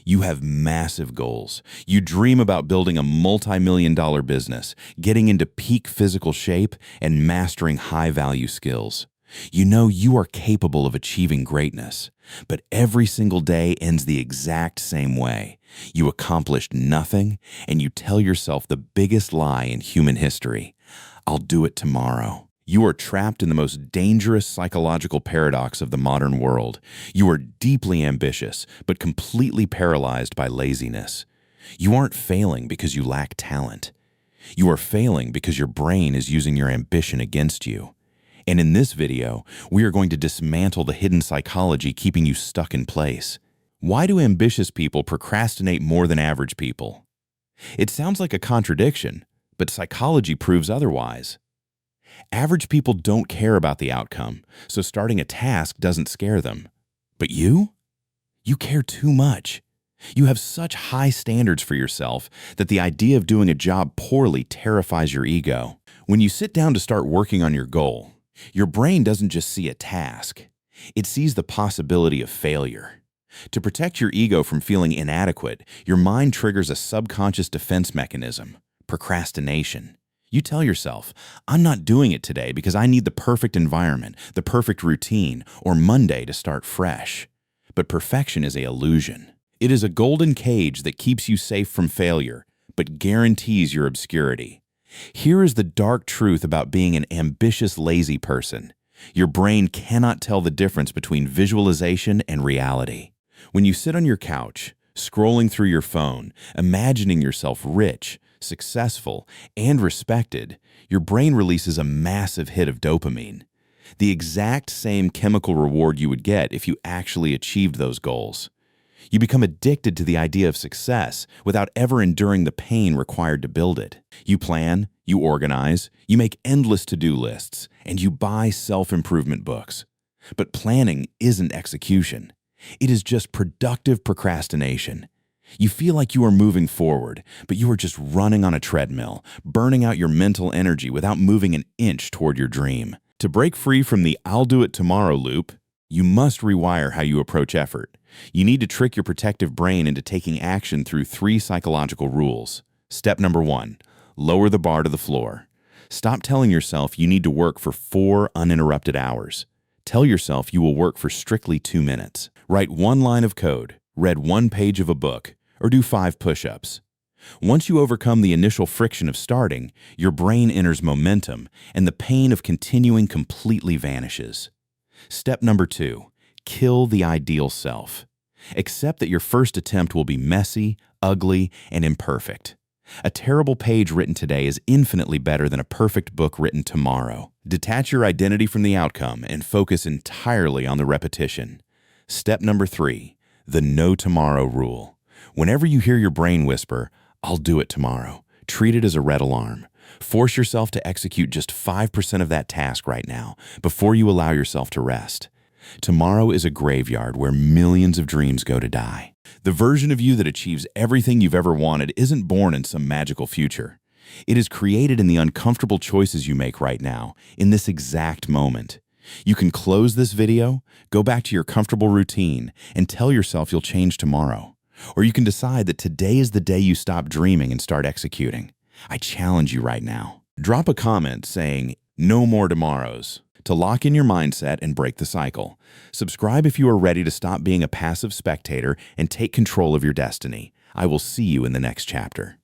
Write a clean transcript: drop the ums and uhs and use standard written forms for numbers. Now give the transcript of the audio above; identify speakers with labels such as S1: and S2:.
S1: You have massive goals. You dream about building a multi-million-dollar business, getting into peak physical shape, and mastering high-value skills. You know you are capable of achieving greatness, but every single day ends the exact same way. You accomplished nothing, and you tell yourself the biggest lie in human history. I'll do it tomorrow. You are trapped in the most dangerous psychological paradox of the modern world. You are deeply ambitious, but completely paralyzed by laziness. You aren't failing because you lack talent. You are failing because your brain is using your ambition against you. And in this video, we are going to dismantle the hidden psychology keeping you stuck in place. Why do ambitious people procrastinate more than average people? It sounds like a contradiction, but psychology proves otherwise. Average people don't care about the outcome, so starting a task doesn't scare them. But you? You care too much. You have such high standards for yourself that the idea of doing a job poorly terrifies your ego. When you sit down to start working on your goal, your brain doesn't just see a task. It sees the possibility of failure. To protect your ego from feeling inadequate, your mind triggers a subconscious defense mechanism, procrastination. You tell yourself, I'm not doing it today because I need the perfect environment, the perfect routine, or Monday to start fresh. But perfection is an illusion. It is a golden cage that keeps you safe from failure, but guarantees your obscurity. Here is the dark truth about being an ambitious, lazy person. Your brain cannot tell the difference between visualization and reality. When you sit on your couch, scrolling through your phone, imagining yourself rich, successful, and respected, your brain releases a massive hit of dopamine, the exact same chemical reward you would get if you actually achieved those goals. You become addicted to the idea of success without ever enduring the pain required to build it. You plan, you organize, you make endless to-do lists, and you buy self-improvement books. But planning isn't execution. It is just productive procrastination. You feel like you are moving forward, but you are just running on a treadmill, burning out your mental energy without moving an inch toward your dream. To break free from the "I'll do it tomorrow" loop, you must rewire how you approach effort. You need to trick your protective brain into taking action through 3 psychological rules. Step number 1, lower the bar to the floor. Stop telling yourself you need to work for 4 uninterrupted hours. Tell yourself you will work for strictly 2 minutes. Write 1 line of code, read 1 page of a book, or do 5 push-ups. Once you overcome the initial friction of starting, your brain enters momentum, and the pain of continuing completely vanishes. Step number 2, kill the ideal self. Accept that your first attempt will be messy, ugly, and imperfect. A terrible page written today is infinitely better than a perfect book written tomorrow. Detach your identity from the outcome and focus entirely on the repetition. Step number 3, the no tomorrow rule. Whenever you hear your brain whisper, "I'll do it tomorrow," treat it as a red alarm. Force yourself to execute just 5% of that task right now before you allow yourself to rest. Tomorrow is a graveyard where millions of dreams go to die. The version of you that achieves everything you've ever wanted isn't born in some magical future. It is created in the uncomfortable choices you make right now, in this exact moment. You can close this video, go back to your comfortable routine, and tell yourself you'll change tomorrow. Or you can decide that today is the day you stop dreaming and start executing. I challenge you right now. Drop a comment saying, "No more tomorrows," to lock in your mindset and break the cycle. Subscribe if you are ready to stop being a passive spectator and take control of your destiny. I will see you in the next chapter.